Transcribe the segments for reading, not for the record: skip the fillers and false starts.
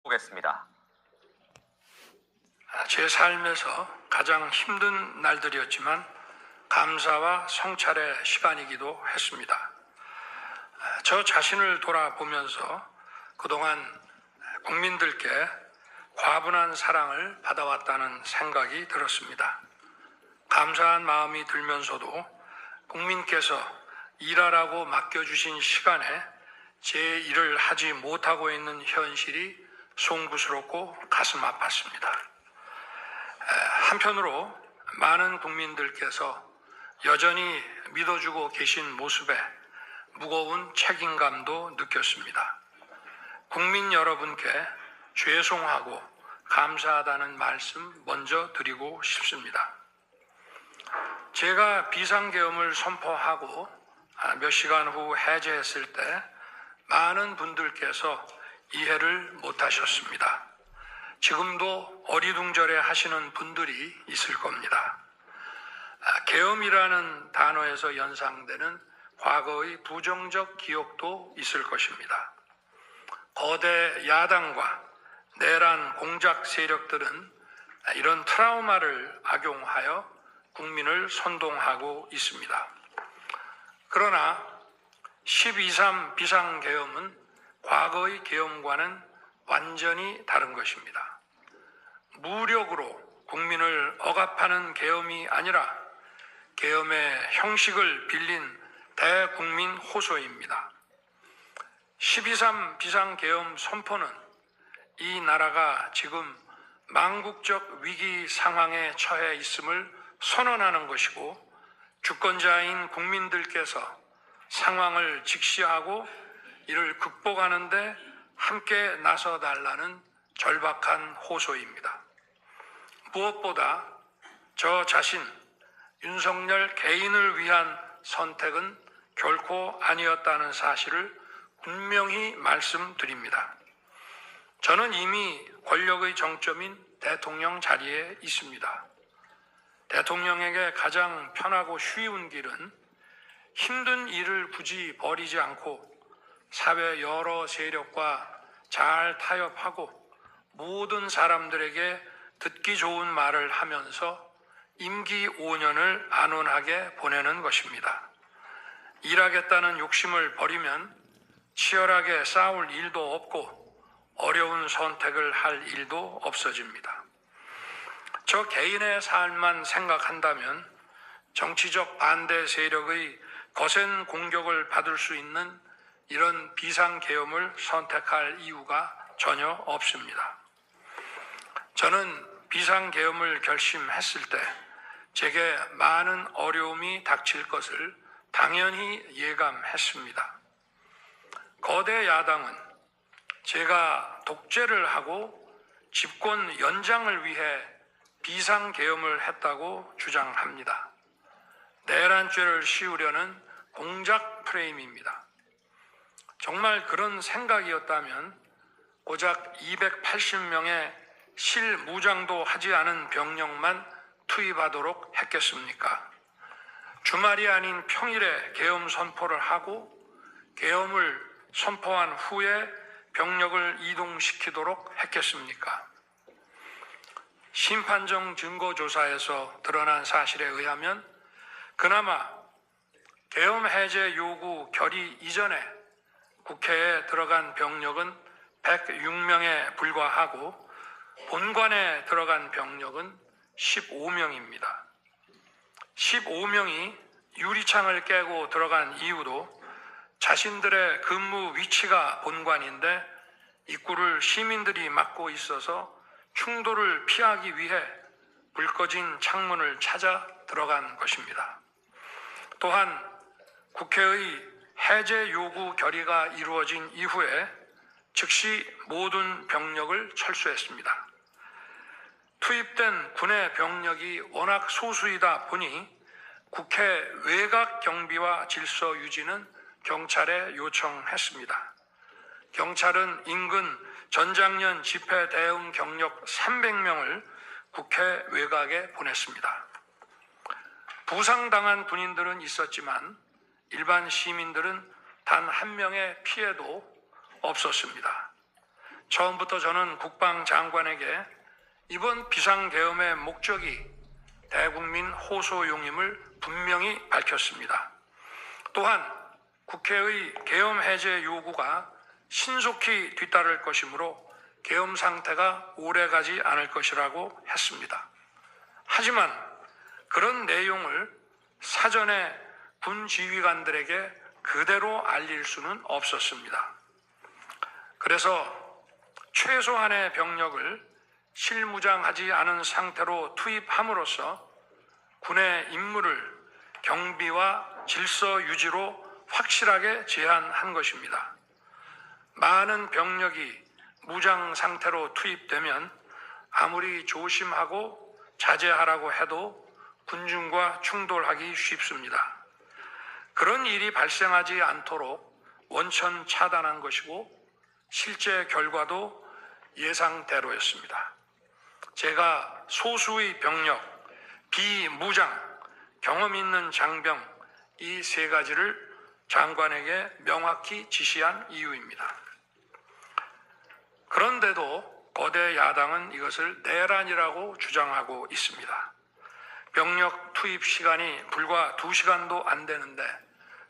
보겠습니다. 제 삶에서 가장 힘든 날들이었지만 감사와 성찰의 시간이기도 했습니다. 저 자신을 돌아보면서 그동안 국민들께 과분한 사랑을 받아왔다는 생각이 들었습니다. 감사한 마음이 들면서도 국민께서 일하라고 맡겨주신 시간에 제 일을 하지 못하고 있는 현실이 송구스럽고 가슴 아팠습니다. 한편으로 많은 국민들께서 여전히 믿어주고 계신 모습에 무거운 책임감도 느꼈습니다. 국민 여러분께 죄송하고 감사하다는 말씀 먼저 드리고 싶습니다. 제가 비상계엄을 선포하고 몇 시간 후 해제했을 때 많은 분들께서 이해를 못하셨습니다. 지금도 어리둥절해 하시는 분들이 있을 겁니다. 계엄이라는 단어에서 연상되는 과거의 부정적 기억도 있을 것입니다. 거대 야당과 내란 공작 세력들은 이런 트라우마를 악용하여 국민을 선동하고 있습니다. 그러나 12.3 비상계엄은 과거의 계엄과는 완전히 다른 것입니다. 무력으로 국민을 억압하는 계엄이 아니라 계엄의 형식을 빌린 대국민 호소입니다. 12.3 비상계엄 선포는 이 나라가 지금 망국적 위기 상황에 처해 있음을 선언하는 것이고, 주권자인 국민들께서 상황을 직시하고 이를 극복하는 데 함께 나서달라는 절박한 호소입니다. 무엇보다 저 자신 윤석열 개인을 위한 선택은 결코 아니었다는 사실을 분명히 말씀드립니다. 저는 이미 권력의 정점인 대통령 자리에 있습니다. 대통령에게 가장 편하고 쉬운 길은 힘든 일을 굳이 벌이지 않고 사회 여러 세력과 잘 타협하고 모든 사람들에게 듣기 좋은 말을 하면서 임기 5년을 안온하게 보내는 것입니다. 일하겠다는 욕심을 버리면 치열하게 싸울 일도 없고 어려운 선택을 할 일도 없어집니다. 저 개인의 삶만 생각한다면 정치적 반대 세력의 거센 공격을 받을 수 있는 이런 비상계엄을 선택할 이유가 전혀 없습니다. 저는 비상계엄을 결심했을 때 제게 많은 어려움이 닥칠 것을 당연히 예감했습니다. 거대 야당은 제가 독재를 하고 집권 연장을 위해 비상계엄을 했다고 주장합니다. 내란죄를 씌우려는 공작 프레임입니다. 정말 그런 생각이었다면 고작 280명의 실무장도 하지 않은 병력만 투입하도록 했겠습니까? 주말이 아닌 평일에 계엄 선포를 하고 계엄을 선포한 후에 병력을 이동시키도록 했겠습니까? 심판정 증거조사에서 드러난 사실에 의하면 그나마 계엄 해제 요구 결의 이전에 국회에 들어간 병력은 106명에 불과하고 본관에 들어간 병력은 15명입니다. 15명이 유리창을 깨고 들어간 이유도 자신들의 근무 위치가 본관인데 입구를 시민들이 막고 있어서 충돌을 피하기 위해 불 꺼진 창문을 찾아 들어간 것입니다. 또한 국회의 해제 요구 결의가 이루어진 이후에 즉시 모든 병력을 철수했습니다. 투입된 군의 병력이 워낙 소수이다 보니 국회 외곽 경비와 질서 유지는 경찰에 요청했습니다. 경찰은 인근 전장년 집회 대응 경력 300명을 국회 외곽에 보냈습니다. 부상당한 군인들은 있었지만 일반 시민들은 단 한 명의 피해도 없었습니다. 처음부터 저는 국방장관에게 이번 비상계엄의 목적이 대국민 호소용임을 분명히 밝혔습니다. 또한 국회의 계엄 해제 요구가 신속히 뒤따를 것이므로 계엄 상태가 오래가지 않을 것이라고 했습니다. 하지만 그런 내용을 사전에 군 지휘관들에게 그대로 알릴 수는 없었습니다. 그래서 최소한의 병력을 실무장하지 않은 상태로 투입함으로써 군의 임무를 경비와 질서 유지로 확실하게 제한한 것입니다. 많은 병력이 무장 상태로 투입되면 아무리 조심하고 자제하라고 해도 군중과 충돌하기 쉽습니다. 그런 일이 발생하지 않도록 원천 차단한 것이고 실제 결과도 예상대로였습니다. 제가 소수의 병력, 비무장, 경험 있는 장병 이 세 가지를 장관에게 명확히 지시한 이유입니다. 그런데도 거대 야당은 이것을 내란이라고 주장하고 있습니다. 병력 투입 시간이 불과 2시간도 안 되는데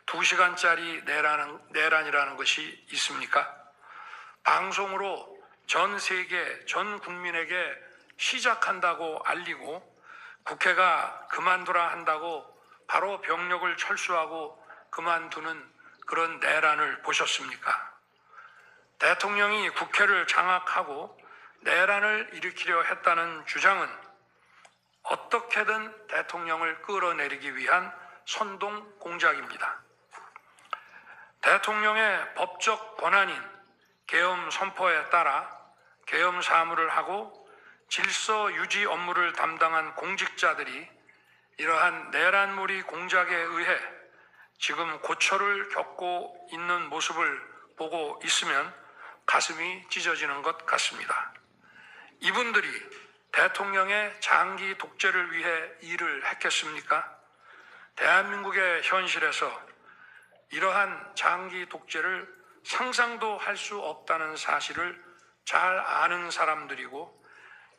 2시간짜리 내란이라는 것이 있습니까? 방송으로 전 세계, 전 국민에게 시작한다고 알리고 국회가 그만두라 한다고 바로 병력을 철수하고 그만두는 그런 내란을 보셨습니까? 대통령이 국회를 장악하고 내란을 일으키려 했다는 주장은 어떻게든 대통령을 끌어내리기 위한 선동 공작입니다. 대통령의 법적 권한인 계엄 선포에 따라 계엄 사무를 하고 질서 유지 업무를 담당한 공직자들이 이러한 내란몰이 공작에 의해 지금 고초를 겪고 있는 모습을 보고 있으면 가슴이 찢어지는 것 같습니다. 이분들이 대통령의 장기 독재를 위해 일을 했겠습니까? 대한민국의 현실에서 이러한 장기 독재를 상상도 할 수 없다는 사실을 잘 아는 사람들이고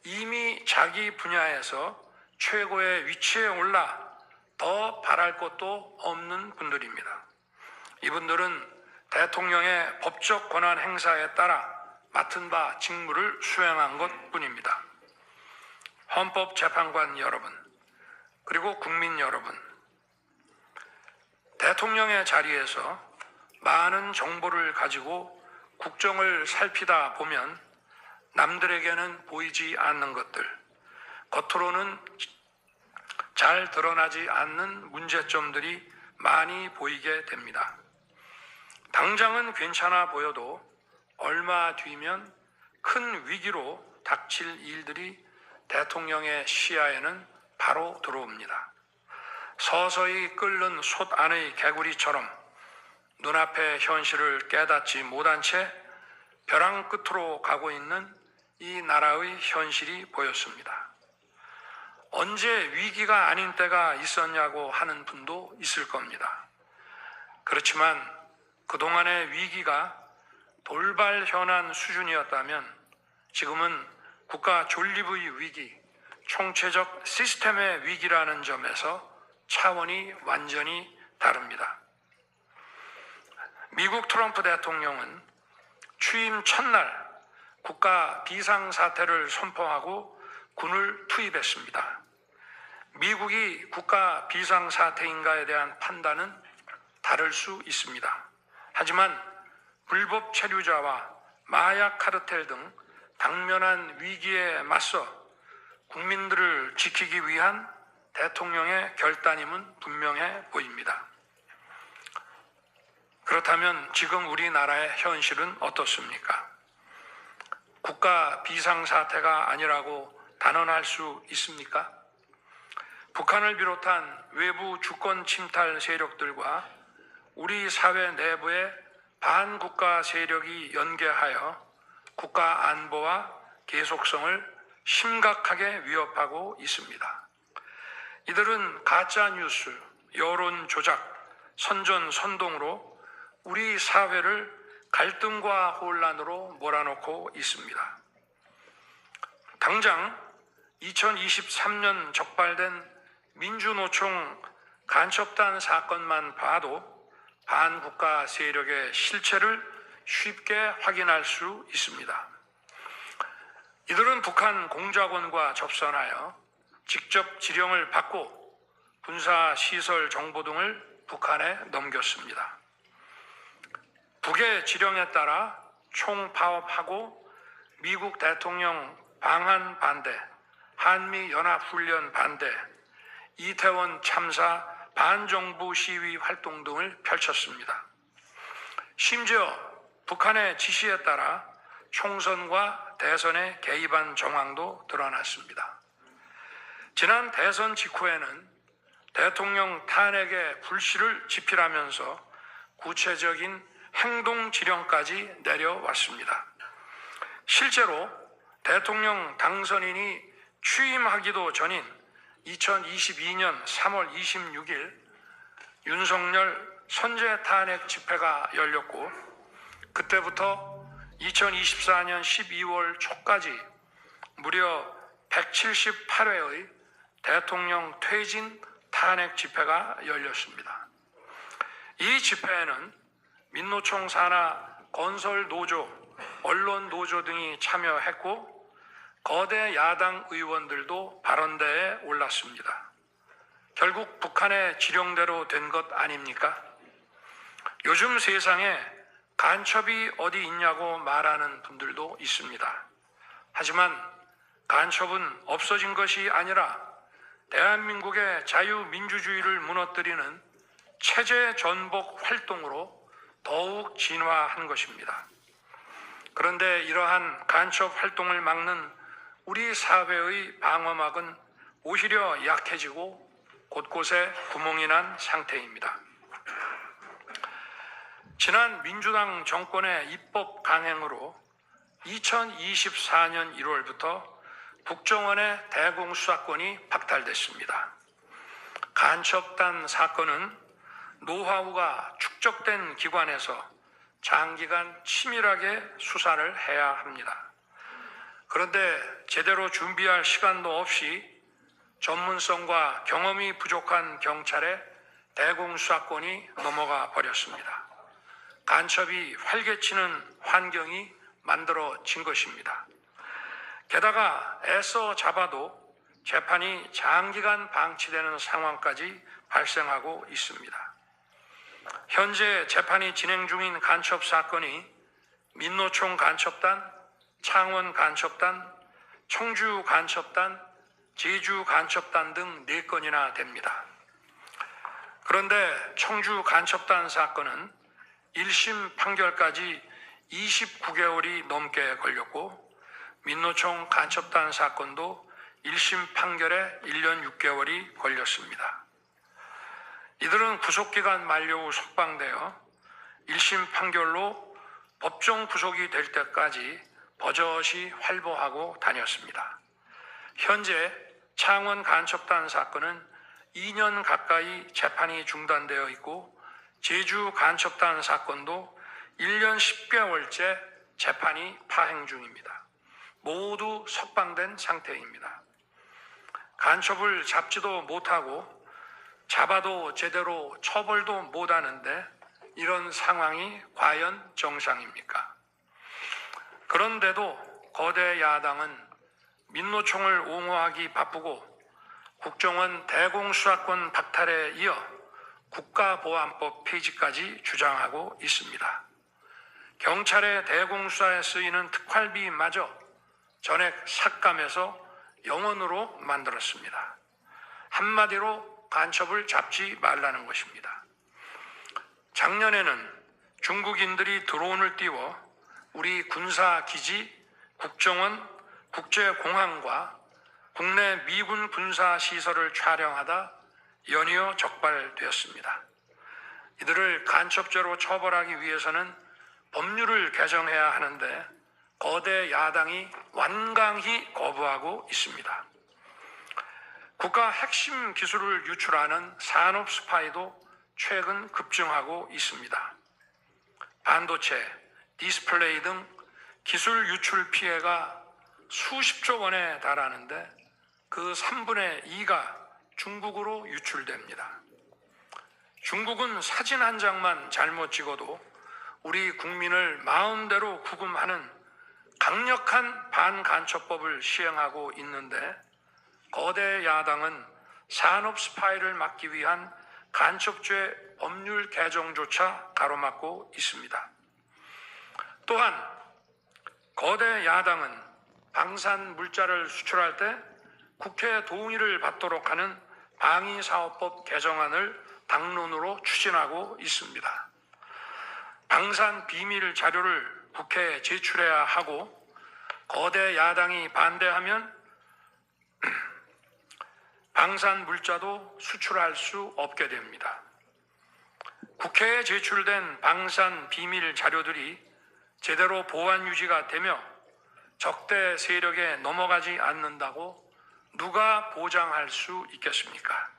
이미 자기 분야에서 최고의 위치에 올라 더 바랄 것도 없는 분들입니다. 이분들은 대통령의 법적 권한 행사에 따라 맡은 바 직무를 수행한 것뿐입니다. 헌법재판관 여러분, 그리고 국민 여러분, 대통령의 자리에서 많은 정보를 가지고 국정을 살피다 보면 남들에게는 보이지 않는 것들, 겉으로는 잘 드러나지 않는 문제점들이 많이 보이게 됩니다. 당장은 괜찮아 보여도 얼마 뒤면 큰 위기로 닥칠 일들이 대통령의 시야에는 바로 들어옵니다. 서서히 끓는 솥 안의 개구리처럼 눈앞의 현실을 깨닫지 못한 채 벼랑 끝으로 가고 있는 이 나라의 현실이 보였습니다. 언제 위기가 아닌 때가 있었냐고 하는 분도 있을 겁니다. 그렇지만 그동안의 위기가 돌발 현안 수준이었다면 지금은 국가 존립의 위기, 총체적 시스템의 위기라는 점에서 차원이 완전히 다릅니다. 미국 트럼프 대통령은 취임 첫날 국가 비상사태를 선포하고 군을 투입했습니다. 미국이 국가 비상사태인가에 대한 판단은 다를 수 있습니다. 하지만 불법 체류자와 마약 카르텔 등 당면한 위기에 맞서 국민들을 지키기 위한 대통령의 결단임은 분명해 보입니다. 그렇다면 지금 우리나라의 현실은 어떻습니까? 국가 비상사태가 아니라고 단언할 수 있습니까? 북한을 비롯한 외부 주권 침탈 세력들과 우리 사회 내부의 반국가 세력이 연계하여 국가 안보와 계속성을 심각하게 위협하고 있습니다. 이들은 가짜뉴스, 여론 조작, 선전선동으로 우리 사회를 갈등과 혼란으로 몰아넣고 있습니다. 당장 2023년 적발된 민주노총 간첩단 사건만 봐도 반국가 세력의 실체를 쉽게 확인할 수 있습니다. 이들은 북한 공작원과 접선하여 직접 지령을 받고 군사시설 정보 등을 북한에 넘겼습니다. 북의 지령에 따라 총파업하고 미국 대통령 방한 반대, 한미연합훈련 반대, 이태원 참사 반정부 시위 활동 등을 펼쳤습니다. 심지어 북한의 지시에 따라 총선과 대선에 개입한 정황도 드러났습니다. 지난 대선 직후에는 대통령 탄핵의 불씨를 지필하면서 구체적인 행동 지령까지 내려왔습니다. 실제로 대통령 당선인이 취임하기도 전인 2022년 3월 26일 윤석열 선제 탄핵 집회가 열렸고, 그때부터 2024년 12월 초까지 무려 178회의 대통령 퇴진 탄핵 집회가 열렸습니다. 이 집회에는 민노총 산하 건설노조, 언론노조 등이 참여했고 거대 야당 의원들도 발언대에 올랐습니다. 결국 북한의 지령대로 된 것 아닙니까? 요즘 세상에 간첩이 어디 있냐고 말하는 분들도 있습니다. 하지만 간첩은 없어진 것이 아니라 대한민국의 자유민주주의를 무너뜨리는 체제 전복 활동으로 더욱 진화한 것입니다. 그런데 이러한 간첩 활동을 막는 우리 사회의 방어막은 오히려 약해지고 곳곳에 구멍이 난 상태입니다. 지난 민주당 정권의 입법 강행으로 2024년 1월부터 국정원의 대공수사권이 박탈됐습니다. 간첩단 사건은 노하우가 축적된 기관에서 장기간 치밀하게 수사를 해야 합니다. 그런데 제대로 준비할 시간도 없이 전문성과 경험이 부족한 경찰에 대공수사권이 넘어가 버렸습니다. 간첩이 활개치는 환경이 만들어진 것입니다. 게다가 애써 잡아도 재판이 장기간 방치되는 상황까지 발생하고 있습니다. 현재 재판이 진행 중인 간첩 사건이 민노총 간첩단, 창원 간첩단, 청주 간첩단, 제주 간첩단 등 4건이나 됩니다. 그런데 청주 간첩단 사건은 1심 판결까지 29개월이 넘게 걸렸고, 민노총 간첩단 사건도 1심 판결에 1년 6개월이 걸렸습니다. 이들은 구속기간 만료 후 석방되어 1심 판결로 법정 구속이 될 때까지 버젓이 활보하고 다녔습니다. 현재 창원 간첩단 사건은 2년 가까이 재판이 중단되어 있고, 제주 간첩단 사건도 1년 10개월째 재판이 파행 중입니다. 모두 석방된 상태입니다. 간첩을 잡지도 못하고 잡아도 제대로 처벌도 못하는데 이런 상황이 과연 정상입니까? 그런데도 거대 야당은 민노총을 옹호하기 바쁘고 국정원 대공수사권 박탈에 이어 국가보안법 폐지까지 주장하고 있습니다. 경찰의 대공수사에 쓰이는 특활비마저 전액 삭감해서 영원으로 만들었습니다. 한마디로 간첩을 잡지 말라는 것입니다. 작년에는 중국인들이 드론을 띄워 우리 군사기지, 국정원, 국제공항과 국내 미군 군사시설을 촬영하다 연이어 적발되었습니다. 이들을 간첩죄로 처벌하기 위해서는 법률을 개정해야 하는데 거대 야당이 완강히 거부하고 있습니다. 국가 핵심 기술을 유출하는 산업 스파이도 최근 급증하고 있습니다. 반도체, 디스플레이 등 기술 유출 피해가 수십조 원에 달하는데 그 3분의 2가 중국으로 유출됩니다. 중국은 사진 한 장만 잘못 찍어도 우리 국민을 마음대로 구금하는 강력한 반간첩법을 시행하고 있는데 거대 야당은 산업 스파이를 막기 위한 간첩죄 법률 개정조차 가로막고 있습니다. 또한 거대 야당은 방산 물자를 수출할 때 국회 동의를 받도록 하는 방위사업법 개정안을 당론으로 추진하고 있습니다. 방산 비밀 자료를 국회에 제출해야 하고 거대 야당이 반대하면 방산 물자도 수출할 수 없게 됩니다. 국회에 제출된 방산 비밀 자료들이 제대로 보안 유지가 되며 적대 세력에 넘어가지 않는다고 누가 보장할 수 있겠습니까?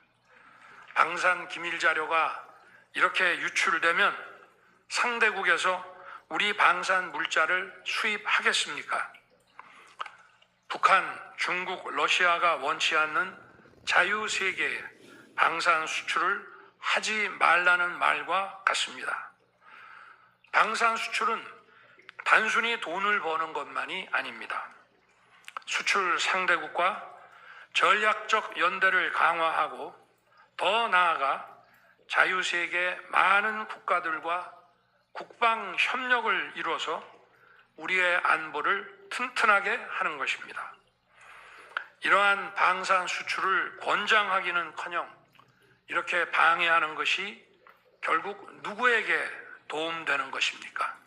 방산 기밀 자료가 이렇게 유출되면 상대국에서 우리 방산 물자를 수입하겠습니까? 북한, 중국, 러시아가 원치 않는 자유세계의 방산 수출을 하지 말라는 말과 같습니다. 방산 수출은 단순히 돈을 버는 것만이 아닙니다. 수출 상대국과 전략적 연대를 강화하고 더 나아가 자유세계 많은 국가들과 국방 협력을 이루어서 우리의 안보를 튼튼하게 하는 것입니다. 이러한 방산 수출을 권장하기는커녕 이렇게 방해하는 것이 결국 누구에게 도움되는 것입니까?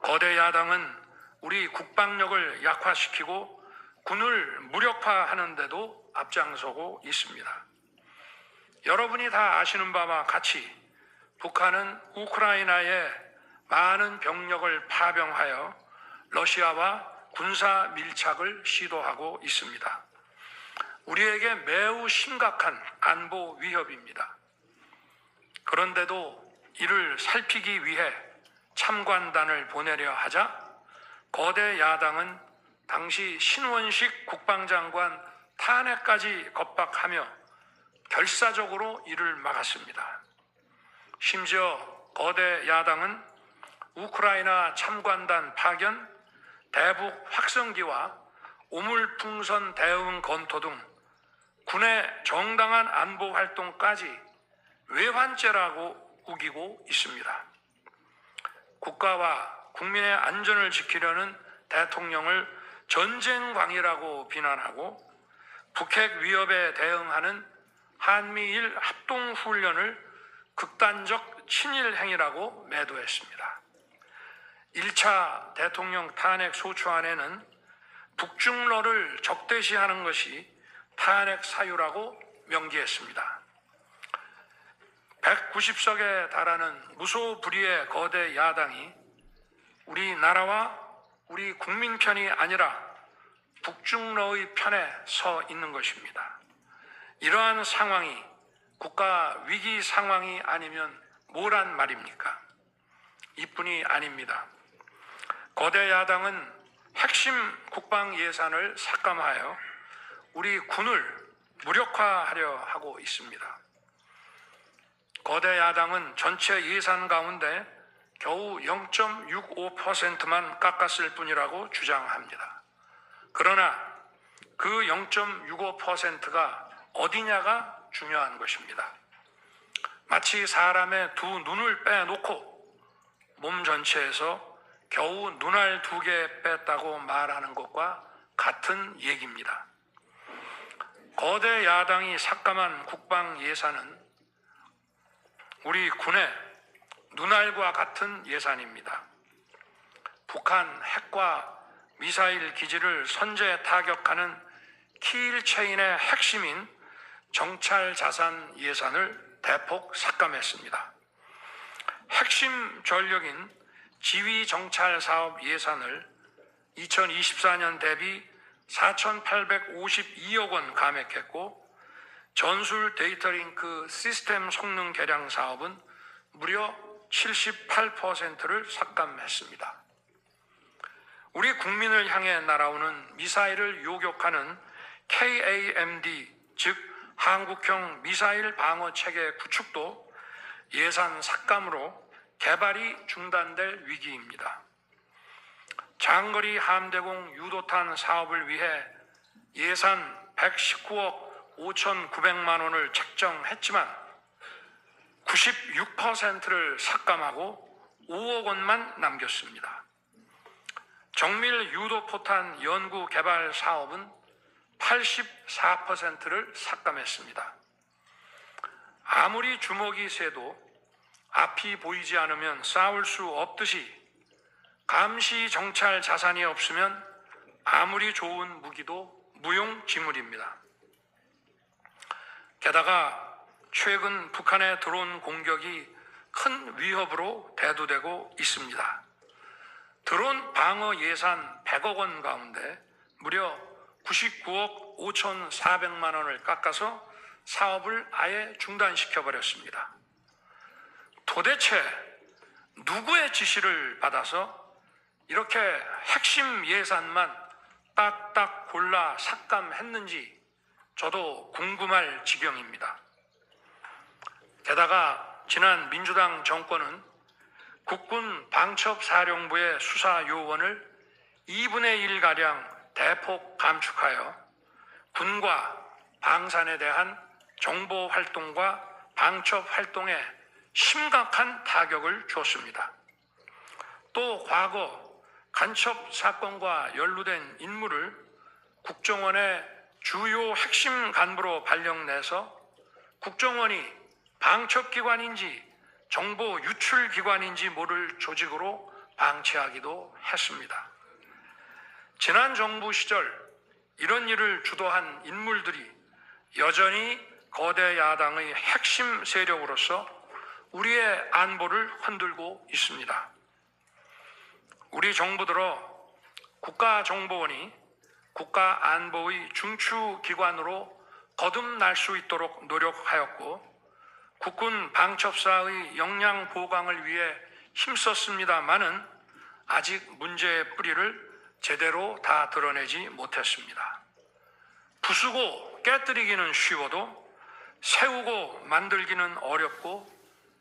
거대 야당은 우리 국방력을 약화시키고 군을 무력화하는 데도 앞장서고 있습니다. 여러분이 다 아시는 바와 같이 북한은 우크라이나에 많은 병력을 파병하여 러시아와 군사 밀착을 시도하고 있습니다. 우리에게 매우 심각한 안보 위협입니다. 그런데도 이를 살피기 위해 참관단을 보내려 하자 거대 야당은 당시 신원식 국방장관 탄핵까지 겁박하며 결사적으로 이를 막았습니다. 심지어 거대 야당은 우크라이나 참관단 파견, 대북 확성기와 오물풍선 대응 검토 등 군의 정당한 안보 활동까지 외환죄라고 우기고 있습니다. 국가와 국민의 안전을 지키려는 대통령을 전쟁광이라고 비난하고 북핵 위협에 대응하는 한미일 합동훈련을 극단적 친일 행위라고 매도했습니다. 1차 대통령 탄핵 소추안에는 북중러를 적대시하는 것이 탄핵 사유라고 명기했습니다. 190석에 달하는 무소불위의 거대 야당이 우리나라와 우리 국민 편이 아니라 북중러의 편에 서 있는 것입니다. 이러한 상황이 국가 위기 상황이 아니면 뭐란 말입니까? 이뿐이 아닙니다. 거대 야당은 핵심 국방 예산을 삭감하여 우리 군을 무력화하려 하고 있습니다. 거대 야당은 전체 예산 가운데 겨우 0.65%만 깎았을 뿐이라고 주장합니다. 그러나 그 0.65%가 어디냐가 중요한 것입니다. 마치 사람의 두 눈을 빼놓고 몸 전체에서 겨우 눈알 2개 뺐다고 말하는 것과 같은 얘기입니다. 거대 야당이 삭감한 국방 예산은 우리 군의 눈알과 같은 예산입니다. 북한 핵과 미사일 기지를 선제 타격하는 키일체인의 핵심인 정찰 자산 예산을 대폭 삭감했습니다. 핵심 전력인 지휘 정찰 사업 예산을 2024년 대비 4,852억 원 감액했고 전술 데이터링크 시스템 성능 개량 사업은 무려 78%를 삭감했습니다. 우리 국민을 향해 날아오는 미사일을 요격하는 KAMD, 즉 한국형 미사일 방어 체계 구축도 예산 삭감으로 개발이 중단될 위기입니다. 장거리 함대공 유도탄 사업을 위해 예산 119억 5,900만 원을 책정했지만 96%를 삭감하고 5억 원만 남겼습니다. 정밀 유도포탄 연구 개발 사업은 84%를 삭감했습니다. 아무리 주먹이 세도 앞이 보이지 않으면 싸울 수 없듯이 감시 정찰 자산이 없으면 아무리 좋은 무기도 무용지물입니다. 게다가 최근 북한의 드론 공격이 큰 위협으로 대두되고 있습니다. 드론 방어 예산 100억 원 가운데 무려 99억 5,400만 원을 깎아서 사업을 아예 중단시켜버렸습니다. 도대체 누구의 지시를 받아서 이렇게 핵심 예산만 딱딱 골라 삭감했는지 저도 궁금할 지경입니다. 게다가 지난 민주당 정권은 국군 방첩사령부의 수사 요원을 2분의 1가량 대폭 감축하여 군과 방산에 대한 정보 활동과 방첩 활동에 심각한 타격을 줬습니다. 또 과거 간첩 사건과 연루된 인물을 국정원의 주요 핵심 간부로 발령내서 국정원이 방첩기관인지 정보 유출기관인지 모를 조직으로 방치하기도 했습니다. 지난 정부 시절 이런 일을 주도한 인물들이 여전히 거대 야당의 핵심 세력으로서 우리의 안보를 흔들고 있습니다. 우리 정부 들어 국가정보원이 국가안보의 중추기관으로 거듭날 수 있도록 노력하였고 국군 방첩사의 역량 보강을 위해 힘썼습니다마는 아직 문제의 뿌리를 제대로 다 드러내지 못했습니다. 부수고 깨뜨리기는 쉬워도 세우고 만들기는 어렵고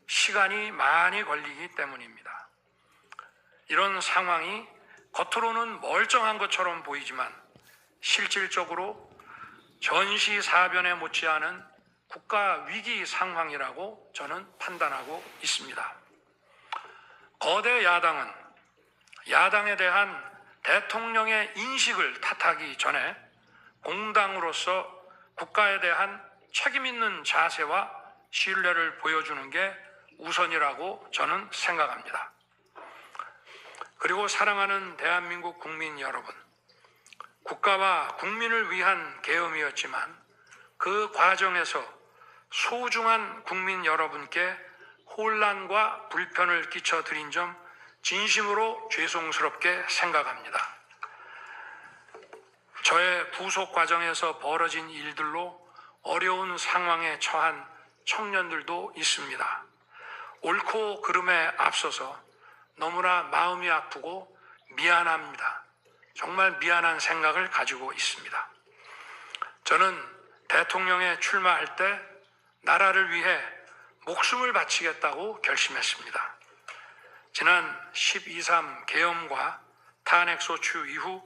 시간이 많이 걸리기 때문입니다. 이런 상황이 겉으로는 멀쩡한 것처럼 보이지만 실질적으로 전시사변에 못지않은 국가 위기 상황이라고 저는 판단하고 있습니다. 거대 야당은 야당에 대한 대통령의 인식을 탓하기 전에 공당으로서 국가에 대한 책임 있는 자세와 신뢰를 보여주는 게 우선이라고 저는 생각합니다. 그리고 사랑하는 대한민국 국민 여러분, 국가와 국민을 위한 계엄이었지만 그 과정에서 소중한 국민 여러분께 혼란과 불편을 끼쳐드린 점 진심으로 죄송스럽게 생각합니다. 저의 구속 과정에서 벌어진 일들로 어려운 상황에 처한 청년들도 있습니다. 옳고 그름에 앞서서 너무나 마음이 아프고 미안합니다. 정말 미안한 생각을 가지고 있습니다. 저는 대통령에 출마할 때 나라를 위해 목숨을 바치겠다고 결심했습니다. 지난 12.3 계엄과 탄핵소추 이후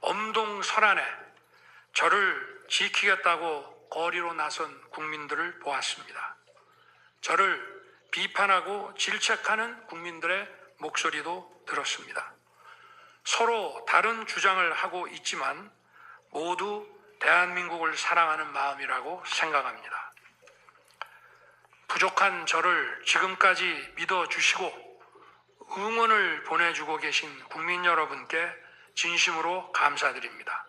엄동설안에 저를 지키겠다고 거리로 나선 국민들을 보았습니다. 저를 비판하고 질책하는 국민들의 목소리도 들었습니다. 서로 다른 주장을 하고 있지만 모두 대한민국을 사랑하는 마음이라고 생각합니다. 부족한 저를 지금까지 믿어주시고 응원을 보내주고 계신 국민 여러분께 진심으로 감사드립니다.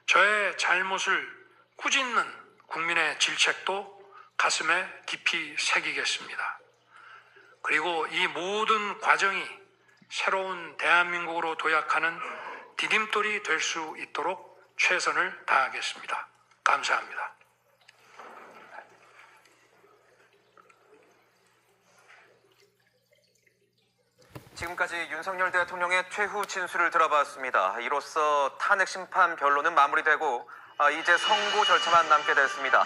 저의 잘못을 꾸짖는 국민의 질책도 가슴에 깊이 새기겠습니다. 그리고 이 모든 과정이 새로운 대한민국으로 도약하는 디딤돌이 될 수 있도록 최선을 다하겠습니다. 감사합니다. 지금까지 윤석열 대통령의 최후 진술을 들어봤습니다. 이로써 탄핵 심판 변론은 마무리되고 이제 선고 절차만 남게 됐습니다.